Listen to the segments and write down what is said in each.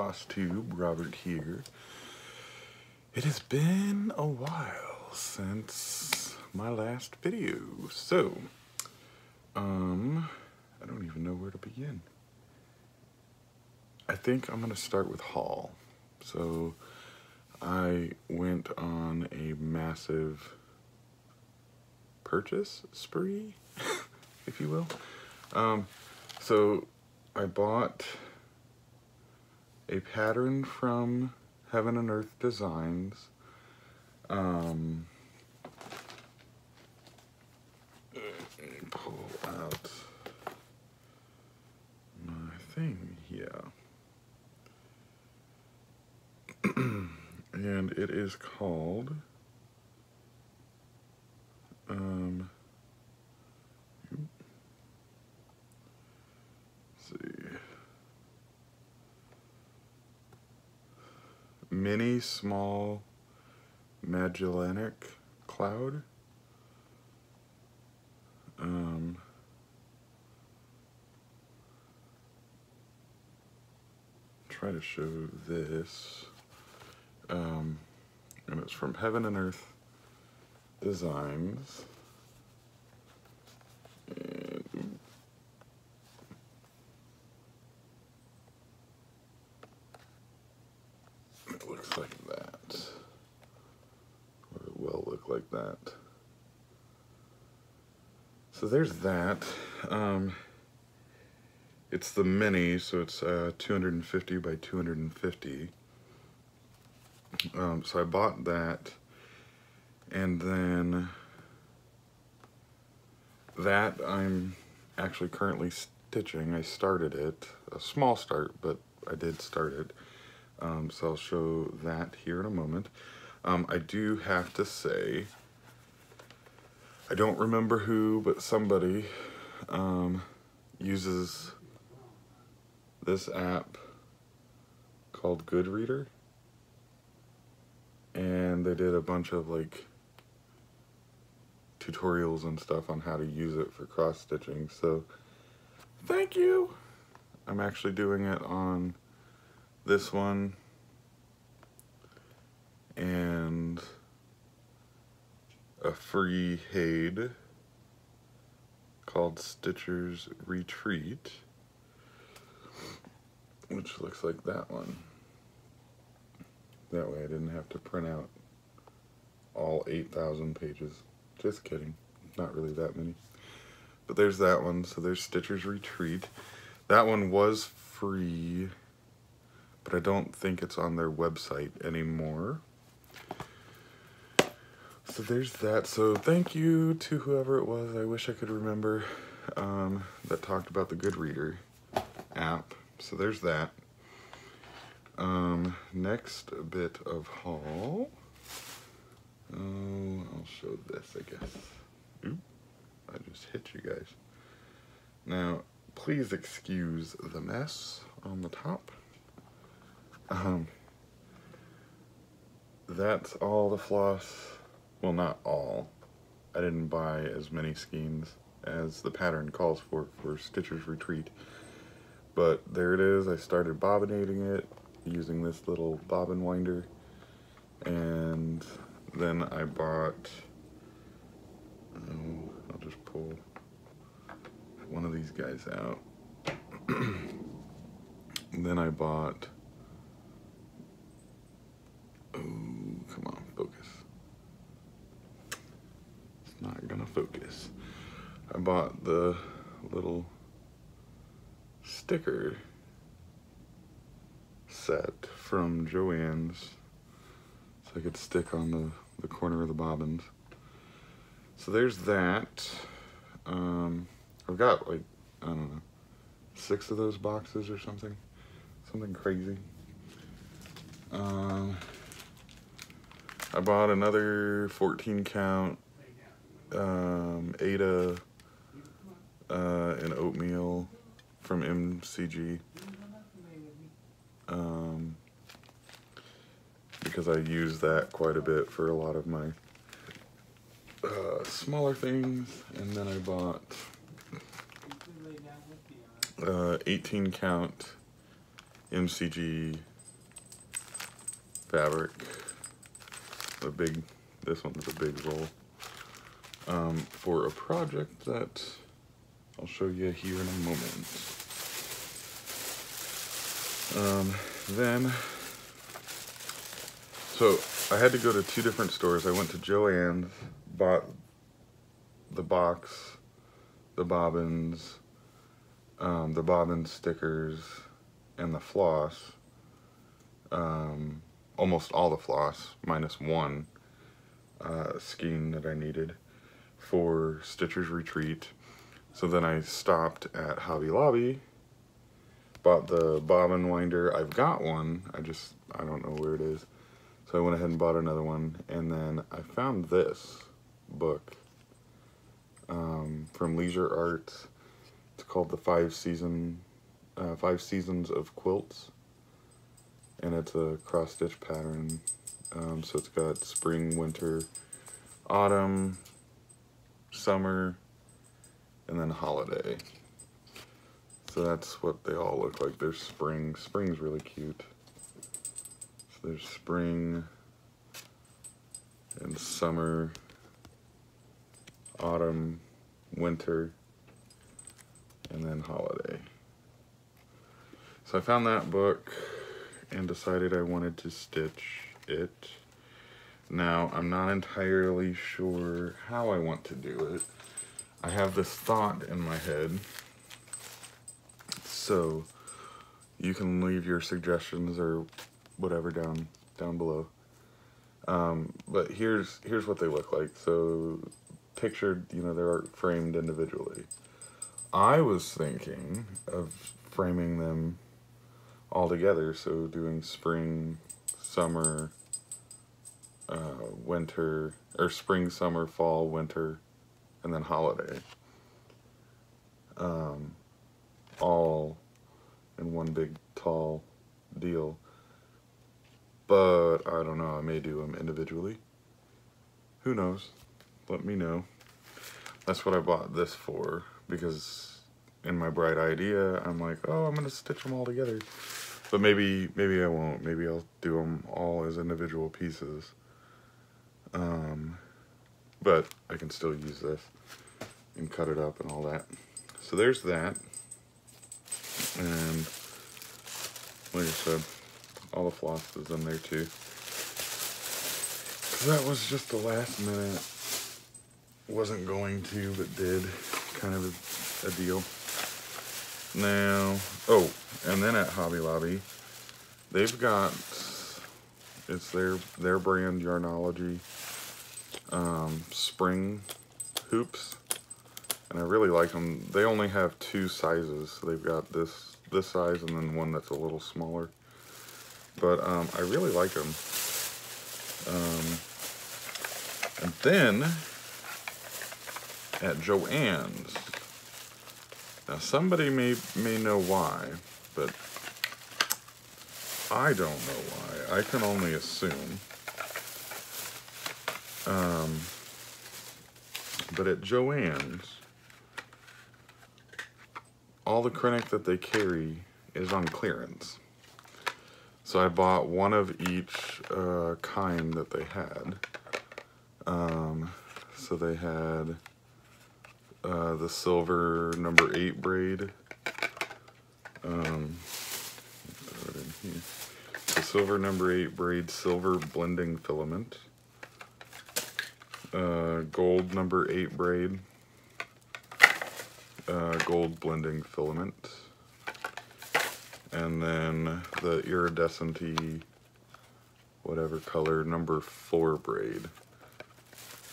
Flosstube, Robert here. It has been a while since my last video, so, I don't even know where to begin. I think I'm gonna start with haul. So, I went on a massive purchase spree, if you will. So I bought a pattern from Heaven and Earth Designs. Let me pull out my thing here. And it is called Mini Small Magellanic Cloud. Try to show this. And it's from Heaven and Earth Designs. And, it looks like that. Or it will look like that. So there's that. It's the mini, so it's 250 by 250. So I bought that, and then that I'm actually currently stitching. I started it, a small start, but I did start it. So I'll show that here in a moment. I do have to say, I don't remember who, but somebody uses this app called Goodreader. And they did a bunch of like tutorials and stuff on how to use it for cross stitching. So thank you. I'm actually doing it on this one and a free HAED called Stitcher's Retreat, which looks like that one. That way I didn't have to print out all 8,000 pages. Just kidding, not really that many. But there's that one, so there's Stitcher's Retreat. That one was free, but I don't think it's on their website anymore. So there's that. So thank you to whoever it was, I wish I could remember, that talked about the Goodreader app. So there's that. Next bit of haul. Oh, I'll show this, I guess. Oop, I just hit you guys. Now, please excuse the mess on the top. That's all the floss. Well, not all. I didn't buy as many skeins as the pattern calls for Stitcher's Retreat. But there it is. I started bobbinating it using this little bobbin winder, and then I bought, I'll just pull one of these guys out. And then I bought, oh, come on, focus. It's not gonna focus. I bought the little sticker set from Joann's, so I could stick on the corner of the bobbins. So there's that. I've got like, I don't know, 6 of those boxes or something crazy. I bought another 14 count Ada and oatmeal from MCG. Because I use that quite a bit for a lot of my smaller things. And then I bought 18 count MCG fabric. This one's a big roll. For a project that I'll show you here in a moment. So I had to go to 2 different stores. I went to Joann's, bought the box, the bobbins stickers, and the floss. Almost all the floss, minus one skein that I needed for Stitcher's Retreat. So then I stopped at Hobby Lobby, bought the bobbin winder. I've got one, I don't know where it is. So I went ahead and bought another one, and then I found this book from Leisure Arts. It's called the 5 Seasons of Quilts, and it's a cross-stitch pattern. So it's got spring, winter, autumn, summer, and then holiday. So that's what they all look like. There's spring. Spring's really cute. So there's spring and summer, autumn, winter, and then holiday. So I found that book and decided I wanted to stitch it. Now, I'm not entirely sure how I want to do it. I have this thought in my head, so you can leave your suggestions or whatever down below. But here's what they look like. So pictured, they're framed individually. I was thinking of framing them all together, so doing spring, summer, winter, or spring, summer, fall, winter, and then holiday. All in one big tall deal. But I don't know, I may do them individually. Who knows? Let me know. That's what I bought this for, because in my bright idea, I'm like, oh, I'm gonna stitch them all together. But maybe I won't. Maybe I'll do them all as individual pieces. But I can still use this and cut it up and all that. So there's that. And like I said, all the floss is in there too. 'Cause that was just the last minute. Wasn't going to, but did. Kind of a deal. Now, oh, and then at Hobby Lobby, they've got, it's their brand, Yarnology, spring hoops, and I really like them. They only have 2 sizes, so they've got this size and then one that's a little smaller, but I really like them. And then at Joann's, now somebody may know why, but I don't know why. I can only assume. But at Joann's, all the Krennic that they carry is on clearance. So I bought one of each kind that they had. So they had the silver number 8 braid. The silver number 8 braid, silver blending filament. Gold number 8 braid. Gold blending filament. And then the iridescent-y, whatever color, number 4 braid.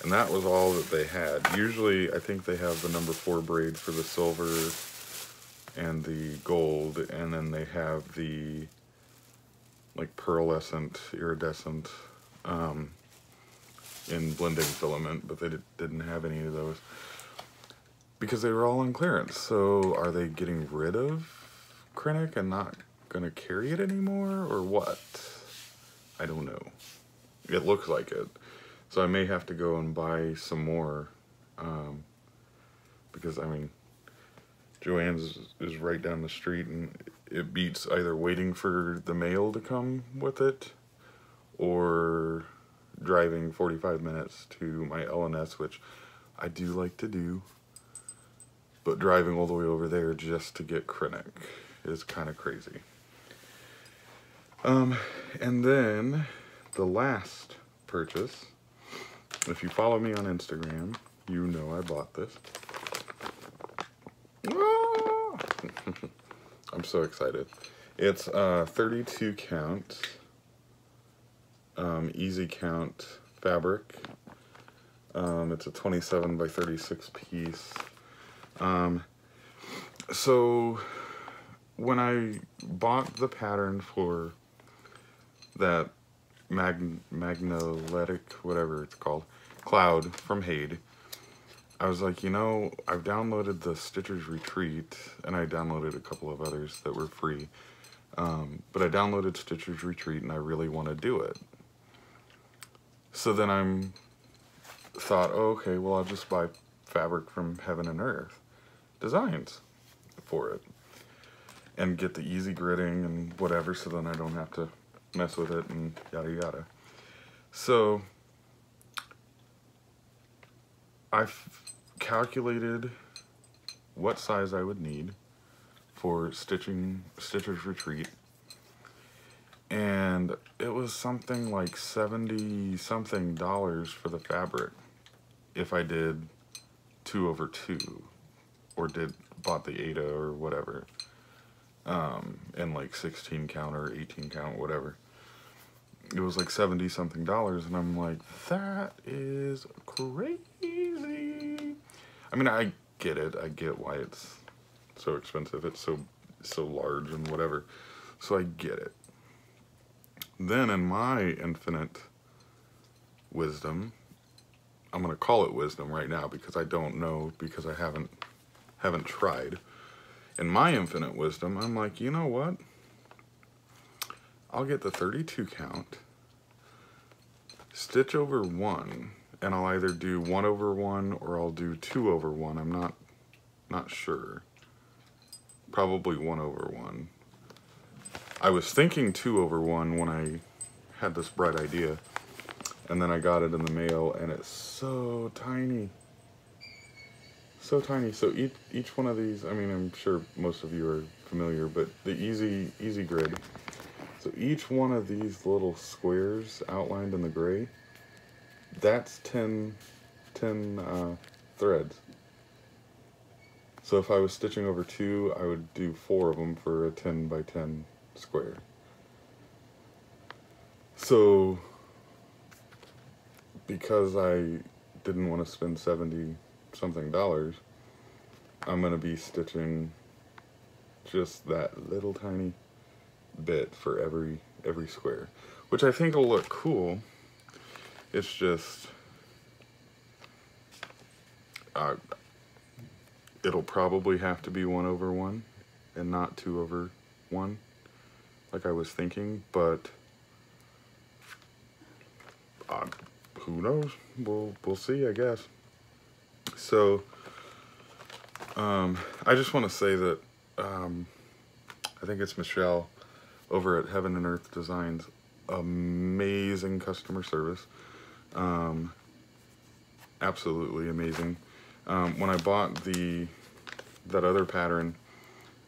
And that was all that they had. Usually, I think they have the number 4 braid for the silver and the gold, and then they have the, like, pearlescent, iridescent, in blending filament, but they didn't have any of those. Because they were all on clearance. So, are they getting rid of Krennic and not gonna carry it anymore, or what? I don't know. It looks like it. So I may have to go and buy some more, because, I mean, Joann's is right down the street, and it beats either waiting for the mail to come with it, or driving 45 minutes to my LNS, which I do like to do, but driving all the way over there just to get Krennic is kind of crazy. And then the last purchase, if you follow me on Instagram, you know I bought this. I'm so excited. It's 32 count, easy count fabric. It's a 27 by 36 piece. So when I bought the pattern for that magnetic, whatever it's called, cloud from HAED, I was like, you know, I've downloaded the Stitcher's Retreat, and I downloaded a couple of others that were free, but I downloaded Stitcher's Retreat, and I really want to do it. So then thought, oh, okay, well, I'll just buy fabric from Heaven and Earth Designs for it, and get the easy gridding and whatever, so then I don't have to mess with it and yada yada. So I've calculated what size I would need for Stitcher's Retreat, and it was something like $70 something for the fabric if I did 2/2 or bought the Ada or whatever, and like 16 count or 18 count, whatever. It was like $70 something, and I'm like, that is crazy. I mean, I get it. I get why it's so expensive. It's so large and whatever. So I get it. Then in my infinite wisdom, I'm gonna call it wisdom right now because I don't know, because I haven't tried. In my infinite wisdom, I'm like, you know what? I'll get the 32 count, stitch over 1, and I'll either do 1/1 or I'll do 2/1. I'm not sure. Probably 1/1. I was thinking 2/1 when I had this bright idea, and then I got it in the mail, and it's so tiny. So tiny. So each one of these, I mean, I'm sure most of you are familiar, but the easy grid. So each one of these little squares outlined in the gray, that's 10 threads. So if I was stitching over 2, I would do 4 of them for a 10 by 10 square. So because I didn't want to spend $70 something, I'm gonna be stitching just that little tiny bit for every square, which I think will look cool. It's just it'll probably have to be 1/1 and not 2/1 like I was thinking, but who knows? We'll see, I guess. So I just want to say that I think it's Michelle over at Heaven and Earth Designs. Amazing customer service. Absolutely amazing. When I bought that other pattern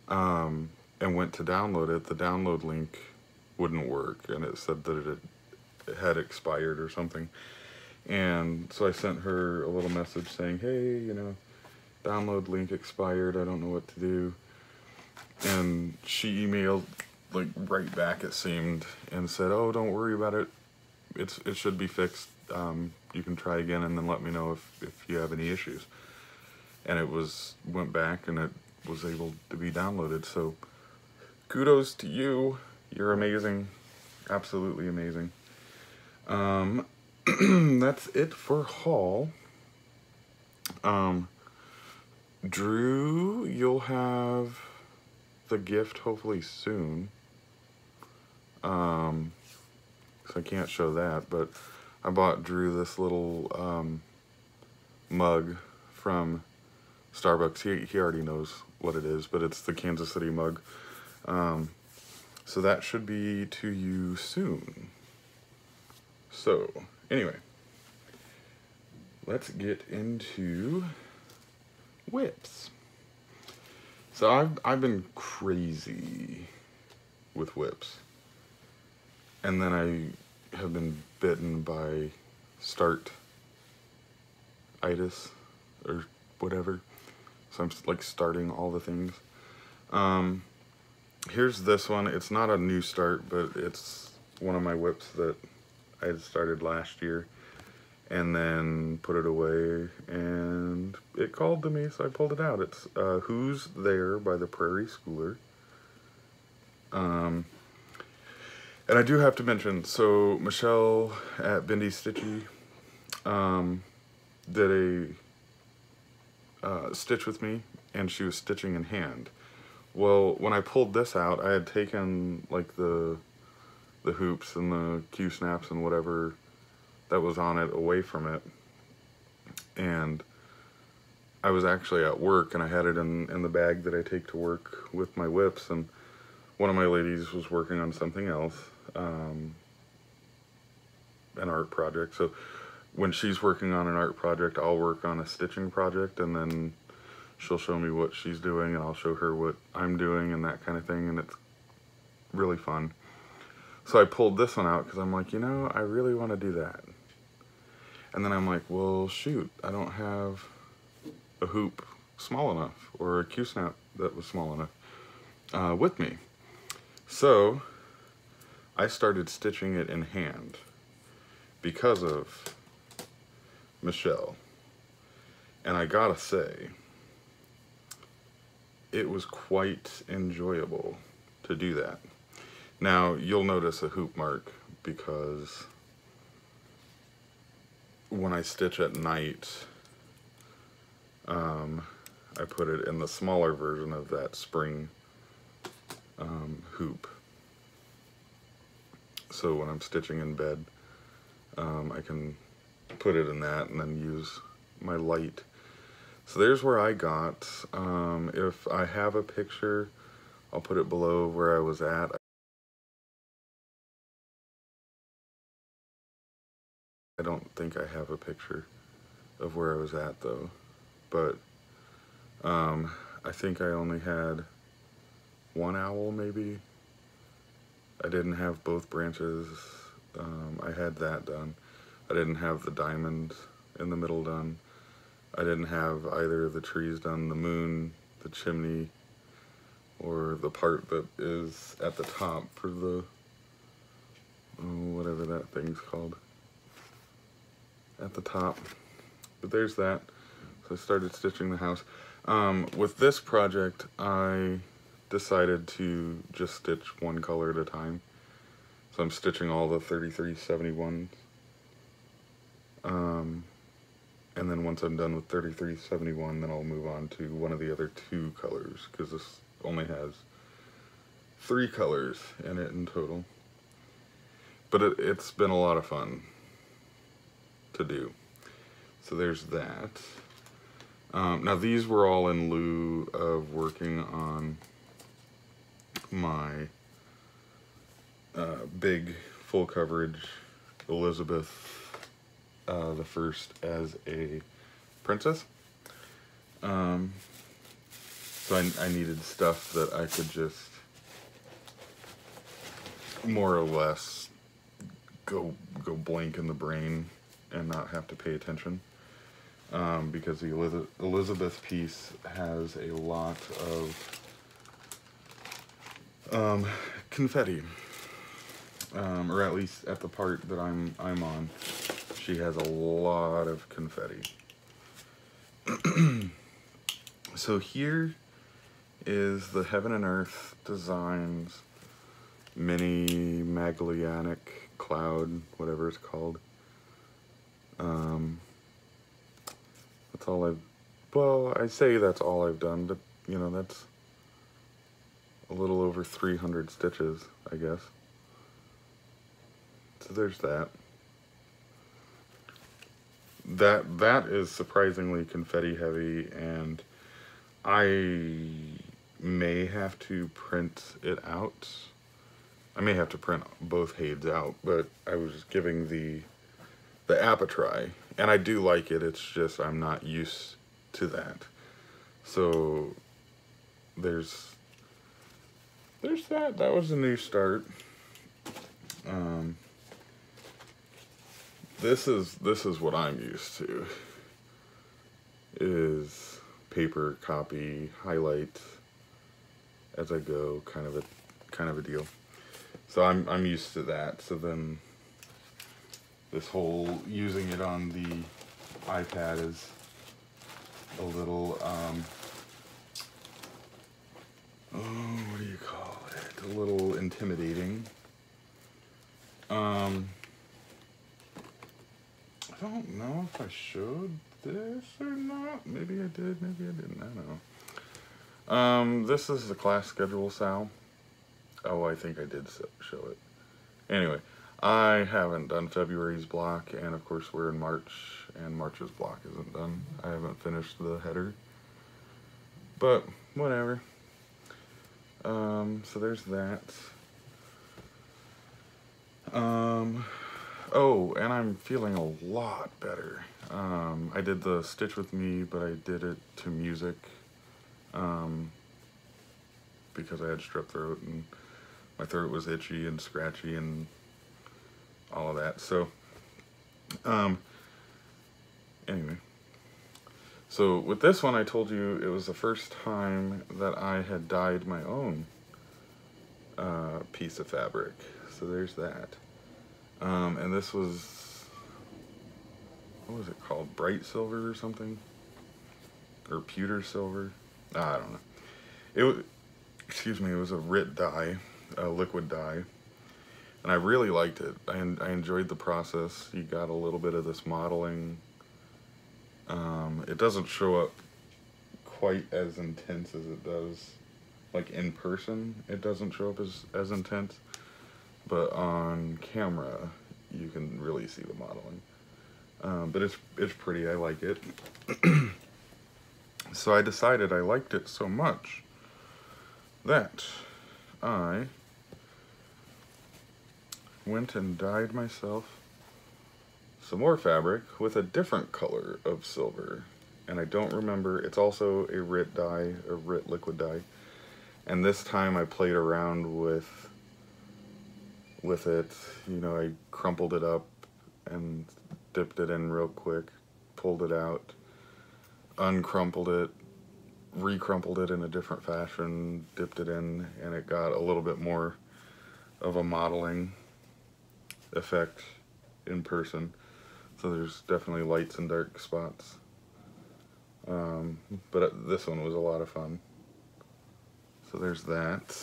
and went to download it, the download link wouldn't work, and it said that it had expired or something. And so I sent her a little message saying, hey, you know, download link expired, I don't know what to do. And she emailed like right back, it seemed, and said, oh, don't worry about it, it should be fixed. You can try again and then let me know if you have any issues. And it went back and it was able to be downloaded. So kudos to you, you're amazing, absolutely amazing. That's it for haul. Drew, you'll have the gift hopefully soon. So I can't show that, but I bought Drew this little mug from Starbucks. He already knows what it is, but it's the Kansas City mug. So that should be to you soon. So, anyway, let's get into whips. So I've been crazy with whips. And then I have been bitten by start-itis or whatever. So I'm like starting all the things. Here's this one. It's not a new start, but it's one of my whips that I had started last year and then put it away, and it called to me, so I pulled it out. It's Who's There by the Prairie Schooler. And I do have to mention, so Michelle at Bendy Stitchy did a stitch with me, and she was stitching in hand. Well, when I pulled this out, I had taken like the hoops and the Q-snaps and whatever that was on it away from it, and I was actually at work, and I had it in the bag that I take to work with my whips, and one of my ladies was working on something else, an art project. So when she's working on an art project, I'll work on a stitching project, and then she'll show me what she's doing, and I'll show her what I'm doing, and that kind of thing, and it's really fun. So I pulled this one out because I'm like, you know, I really want to do that. And then I'm like, well, shoot, I don't have a hoop small enough or a Q-snap that was small enough with me. So I started stitching it in hand because of Michelle. And I gotta say, it was quite enjoyable to do that. Now, you'll notice a hoop mark because when I stitch at night, I put it in the smaller version of that spring hoop. So when I'm stitching in bed, I can put it in that and then use my light. So there's where I got. If I have a picture, I'll put it below where I was at. I don't think I have a picture of where I was at though, but I think I only had one owl maybe. I didn't have both branches. I had that done. I didn't have the diamond in the middle done. I didn't have either of the trees done, the moon, the chimney, or the part that is at the top for the, whatever that thing's called, at the top. But there's that. So I started stitching the house. With this project, I decided to just stitch one color at a time. So I'm stitching all the 3371s. And then once I'm done with 3371, then I'll move on to one of the other two colors, because this only has 3 colors in it in total. But it's been a lot of fun to do. So there's that. Now these were all in lieu of working on my big full coverage Elizabeth the First as a princess. So I needed stuff that I could just more or less go blank in the brain and not have to pay attention. Because the Elizabeth piece has a lot of confetti, or at least at the part that I'm on, she has a lot of confetti. So here is the Heaven and Earth Designs mini Magellanic cloud, whatever it's called. That's all well, I say that's all I've done, but, you know, that's a little over 300 stitches, I guess. So there's that. That is surprisingly confetti heavy, and I may have to print it out. I may have to print both HAEDs out, but I was giving the app a try, and I do like it. It's just I'm not used to that. So there's that. That was a new start. This is what I'm used to. Is paper, copy, highlight as I go, kind of a deal. So I'm used to that. So then this whole using it on the iPad is a little what do you call it? A little intimidating. I don't know if I showed this or not. Maybe I did, maybe I didn't, I don't know. This is the class schedule, Sal. Oh, I think I did show it. Anyway, I haven't done February's block, and of course we're in March, and March's block isn't done. I haven't finished the header, but whatever. So there's that. Oh, and I'm feeling a lot better. I did the Stitch with Me, but I did it to music, because I had strep throat, and my throat was itchy and scratchy and all of that. So, anyway. So with this one, I told you it was the first time that I had dyed my own piece of fabric. So there's that. And this was, what was it called? Bright silver or something? Or pewter silver? I don't know. It was, excuse me, it was a RIT dye, a liquid dye. And I really liked it. I enjoyed the process. You got a little bit of this modeling. It doesn't show up quite as intense as it does, like in person, it doesn't show up as intense. But on camera, you can really see the modeling. But it's pretty, I like it. So I decided I liked it so much that I went and dyed myself some more fabric with a different color of silver. And I don't remember, it's also a RIT dye, a RIT liquid dye. And this time I played around with it. You know, I crumpled it up and dipped it in real quick, pulled it out, uncrumpled it, recrumpled it in a different fashion, dipped it in, and it got a little bit more of a modeling effect in person. So there's definitely lights and dark spots. But this one was a lot of fun. So there's that.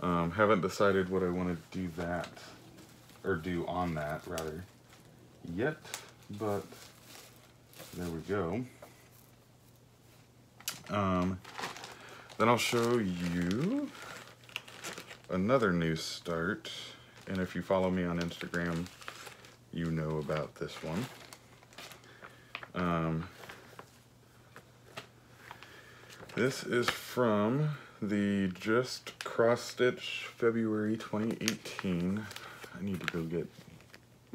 Haven't decided what I want to do on that rather yet, but there we go. Then I'll show you another new start, and if you follow me on Instagram, you know about this one. This is from the Just Cross Stitch February 2018. I need to go get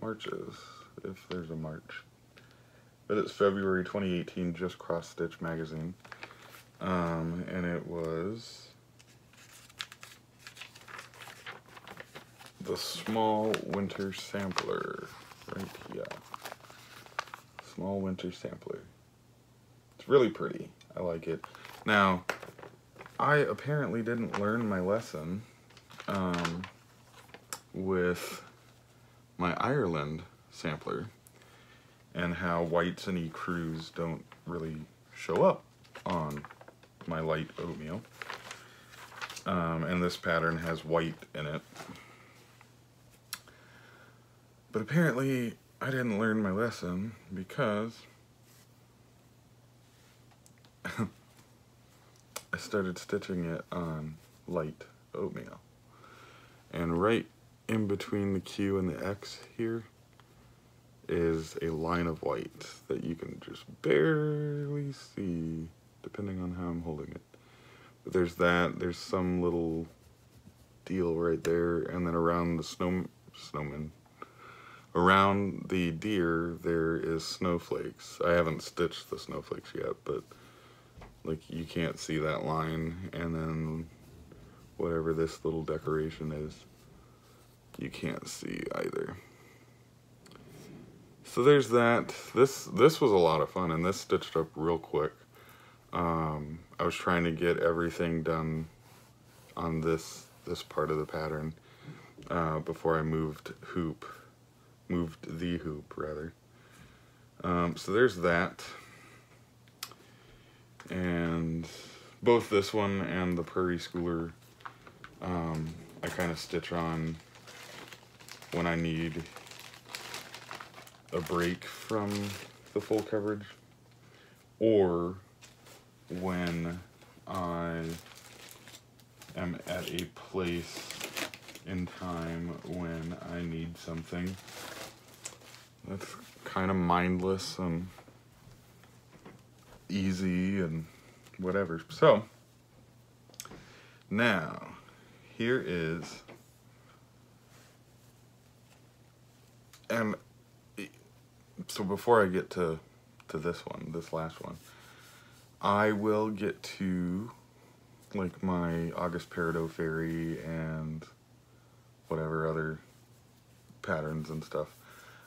March's, if there's a March. But it's February 2018 Just Cross Stitch magazine. And it was the Small Winter Sampler, right here. Small Winter Sampler. It's really pretty. I like it. Now, I apparently didn't learn my lesson with my Ireland sampler, and how whites and ecrues don't really show up on my light oatmeal. And this pattern has white in it. But apparently I didn't learn my lesson because I started stitching it on light oatmeal. And right in between the Q and the X here is a line of white that you can just barely see depending on how I'm holding it. But there's that, there's some little deal right there, and then around the snowman, around the deer, there is snowflakes. I haven't stitched the snowflakes yet, but like you can't see that line, and then whatever this little decoration is, you can't see either. So there's that. This was a lot of fun, and this stitched up real quick. I was trying to get everything done on this part of the pattern before I moved the hoop rather. So there's that, and both this one and the Prairie Schooler I kind of stitch on when I need a break from the full coverage, or when I am at a place in time when I need something that's kind of mindless and easy and whatever. So now here is, and so before I get to this last one, I will get to like my August Peridot Fairy and whatever other patterns and stuff.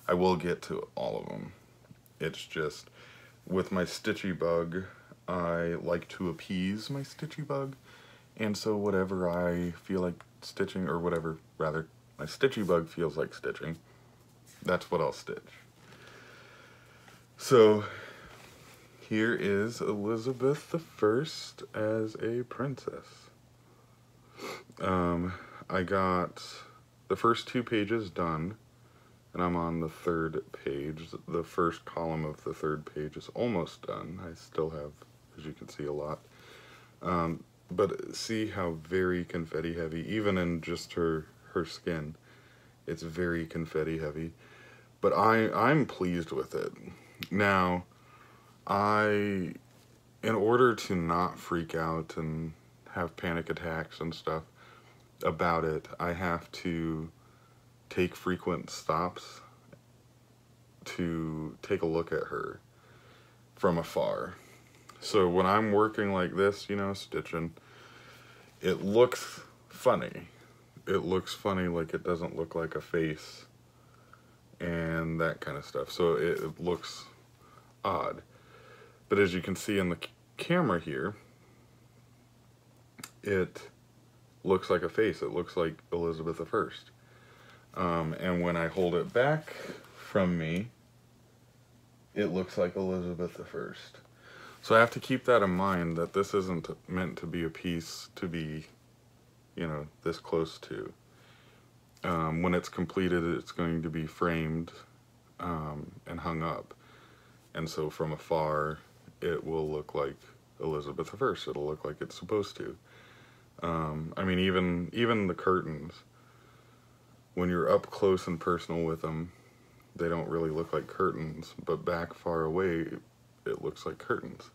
I will get to all of them. It's just with my Stitchy Bug, I like to appease my Stitchy Bug, and so whatever I feel like stitching, or whatever rather my Stitchy Bug feels like stitching, that's what I'll stitch. So here is Elizabeth I as a princess. I got the first 2 pages done, and I'm on the 3rd page. The first column of the 3rd page is almost done. I still have, as you can see, a lot. But see how very confetti heavy, even in just her skin, it's very confetti heavy. But I'm pleased with it. Now, in order to not freak out and have panic attacks and stuff about it, I have to take frequent stops to take a look at her from afar. So when I'm working like this, you know, stitching, it looks funny. It looks funny, like it doesn't look like a face and that kind of stuff. So it looks odd. But as you can see in the camera here, it looks like a face. It looks like Elizabeth I. And when I hold it back from me, it looks like Elizabeth I. So I have to keep that in mind, that this isn't meant to be a piece to be, you know, this close to. When it's completed, it's going to be framed and hung up. And so from afar, it will look like Elizabeth I. It'll look like it's supposed to. I mean, even the curtains, when you're up close and personal with them, they don't really look like curtains, but back far away, it looks like curtains.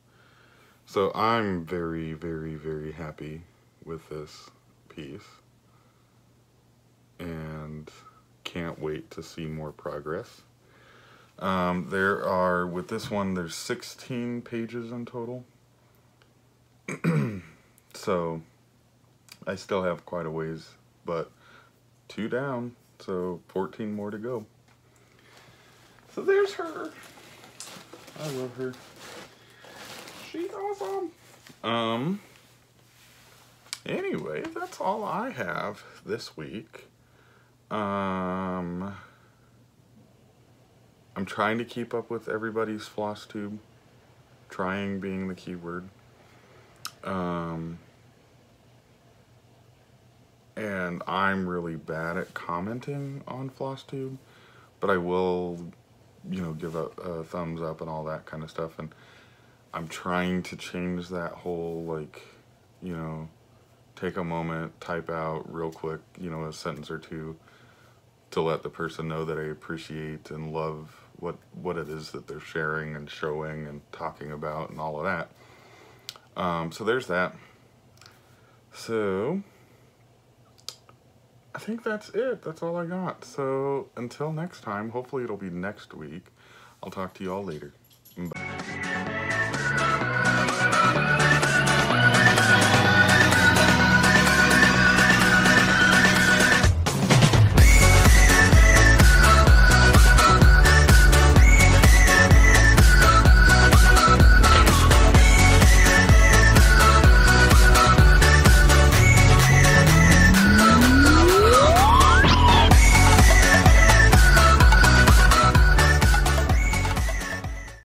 So I'm very, very, very happy with this piece, and can't wait to see more progress. There are, with this one, there's 16 pages in total. So I still have quite a ways, but 2 down, so 14 more to go. So there's her. I love her. She's awesome. Anyway, that's all I have this week. I'm trying to keep up with everybody's Flosstube. Trying being the key word. And I'm really bad at commenting on Flosstube, but I will, you know, give a thumbs up and all that kind of stuff. And I'm trying to change that whole, like, you know, take a moment, type out real quick, you know, a sentence or two to let the person know that I appreciate and love what it is that they're sharing and showing and talking about and all of that. So there's that. So I think that's it. That's all I got. So until next time, hopefully it'll be next week. I'll talk to you all later. Bye.